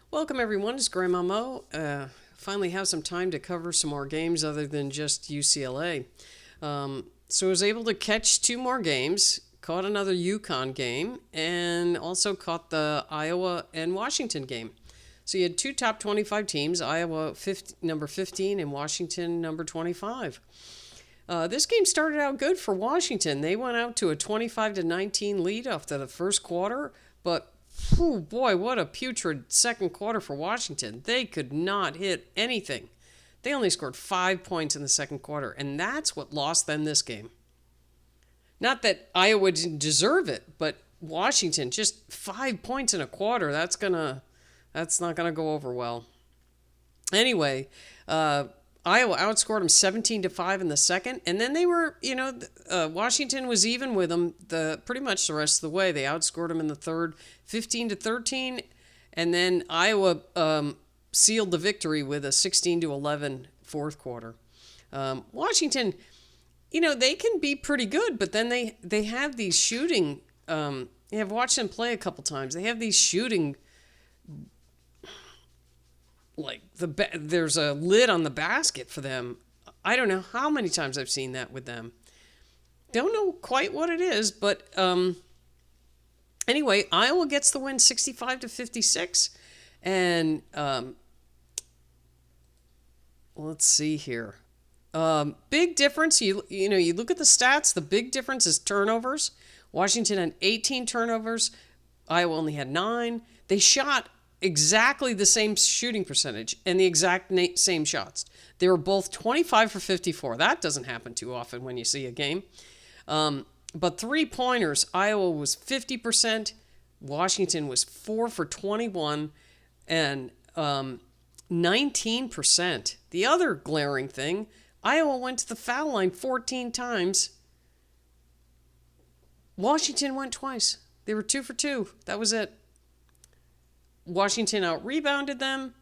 Welcome, everyone. It's Grandma Mo. Finally have some time to cover some more games other than just UCLA. So I was able to catch two more games, caught another UConn game, and also caught the Iowa and Washington game. So you had two top 25 teams, Iowa number 15 and Washington number 25. This game started out good for Washington. They went out to a 25-19 lead after the first quarter, but oh boy, what a putrid second quarter for Washington. They could not hit anything. They only scored 5 points in the second quarter, and that's what lost them this game. Not that Iowa didn't deserve it, but Washington just 5 points in a quarter. That's not gonna go over well. Anyway, Iowa outscored them 17-5 in the second, and then they were, Washington was even with them pretty much the rest of the way. They outscored them in the third, 15-13, and then Iowa sealed the victory with a 16-11 fourth quarter. Washington, they can be pretty good, but then they have these shooting. I've watched them play a couple times. They have these shooting. Like there's a lid on the basket for them. I don't know how many times I've seen that with them. Don't know quite what it is, but anyway, Iowa gets the win 65-56, and let's see here. Big difference. You look at the stats. The big difference is turnovers. Washington had 18 turnovers. Iowa only had 9. They shot exactly the same shooting percentage and the exact same shots. They were both 25 for 54. That doesn't happen too often when you see a game. But three-pointers, Iowa was 50%. Washington was 4 for 21 and 19%. The other glaring thing, Iowa went to the foul line 14 times. Washington went twice. They were 2 for 2. That was it. Washington out-rebounded them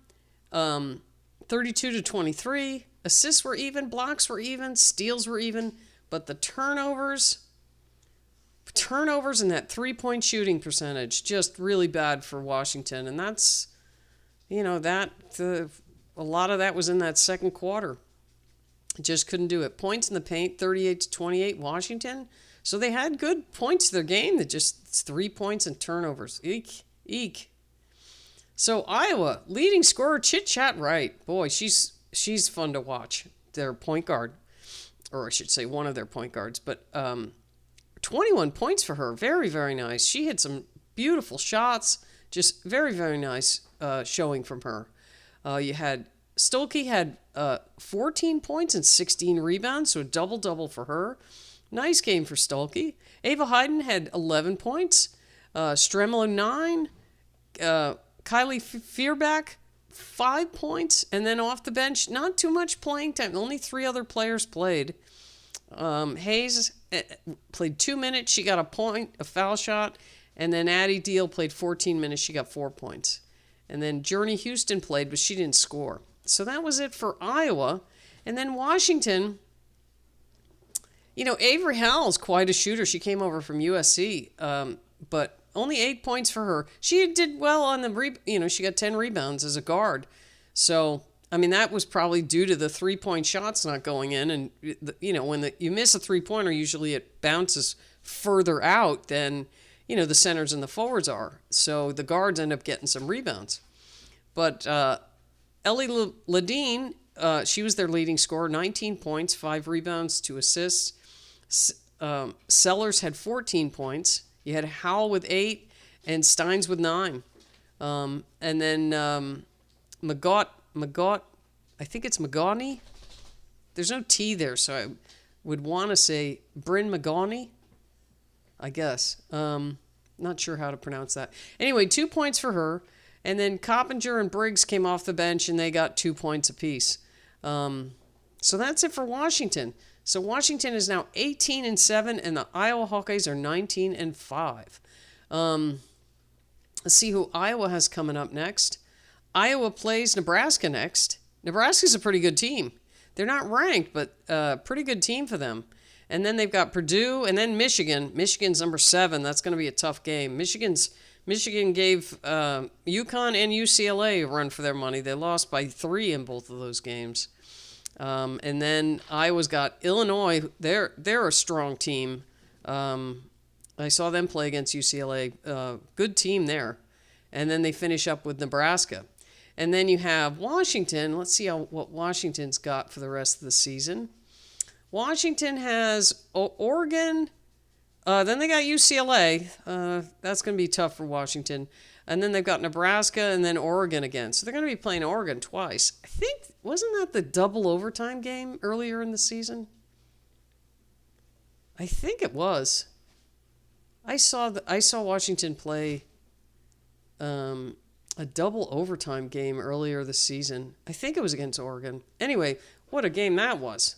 32-23. Assists were even, blocks were even, steals were even, but the turnovers and that three-point shooting percentage just really bad for Washington, and that's a lot of that was in that second quarter. Just couldn't do it. Points in the paint, 38-28 Washington. So they had good points to their game, that just 3 points and turnovers. Eek. So Iowa, leading scorer, Chit Chat Wright. Boy, she's fun to watch. Their point guard, or I should say one of their point guards. But 21 points for her. Very, very nice. She had some beautiful shots. Just very, very nice showing from her. You had Stolke had 14 points and 16 rebounds, so a double-double for her. Nice game for Stolke. Ava Hayden had 11 points. Stremolo 9. Kylie Fearback, 5 points, and then off the bench, not too much playing time. Only 3 other players played. Hayes played 2 minutes. She got a point, a foul shot, and then Addie Deal played 14 minutes. She got 4 points. And then Journey Houston played, but she didn't score. So that was it for Iowa. And then Washington, Avery Howell's quite a shooter. She came over from USC, but only 8 points for her. She did well on the she got 10 rebounds as a guard. So, that was probably due to the three-point shots not going in. And, when you miss a three-pointer, usually it bounces further out than, the centers and the forwards are. So the guards end up getting some rebounds. But Ellie Ladine, she was their leading scorer, 19 points, 5 rebounds, 2 assists. Sellers had 14 points. You had Howell with 8 and Steins with 9. And then Magott, I think it's Magani. There's no T there, so I would want to say Bryn Magani, I guess. Not sure how to pronounce that. Anyway, 2 points for her. And then Coppinger and Briggs came off the bench, and they got 2 points apiece. So that's it for Washington. So Washington is now 18-7, and the Iowa Hawkeyes are 19-5. Let's see who Iowa has coming up next. Iowa plays Nebraska next. Nebraska's a pretty good team. They're not ranked, but a pretty good team for them. And then they've got Purdue, and then Michigan. Michigan's number 7. That's going to be a tough game. Michigan's Michigan gave UConn and UCLA a run for their money. They lost by 3 in both of those games. And then Iowa's got Illinois. They're a strong team. I saw them play against UCLA. Good team there. And then they finish up with Nebraska. And then you have Washington. Let's see what Washington's got for the rest of the season. Washington has Oregon. Then they got UCLA. That's going to be tough for Washington. And then they've got Nebraska and then Oregon again. So they're going to be playing Oregon twice. I think, wasn't that the double overtime game earlier in the season? I think it was. I saw Washington play a double overtime game earlier this season. I think it was against Oregon. Anyway, what a game that was.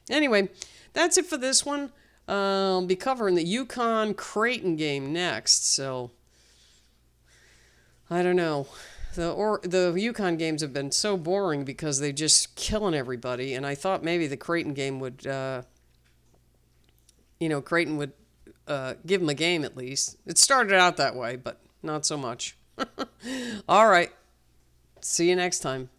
Anyway, that's it for this one. I'll be covering the UConn-Creighton game next, so I don't know. The UConn games have been so boring because they're just killing everybody, and I thought maybe the Creighton game would, Creighton would give them a game at least. It started out that way, but not so much. All right. See you next time.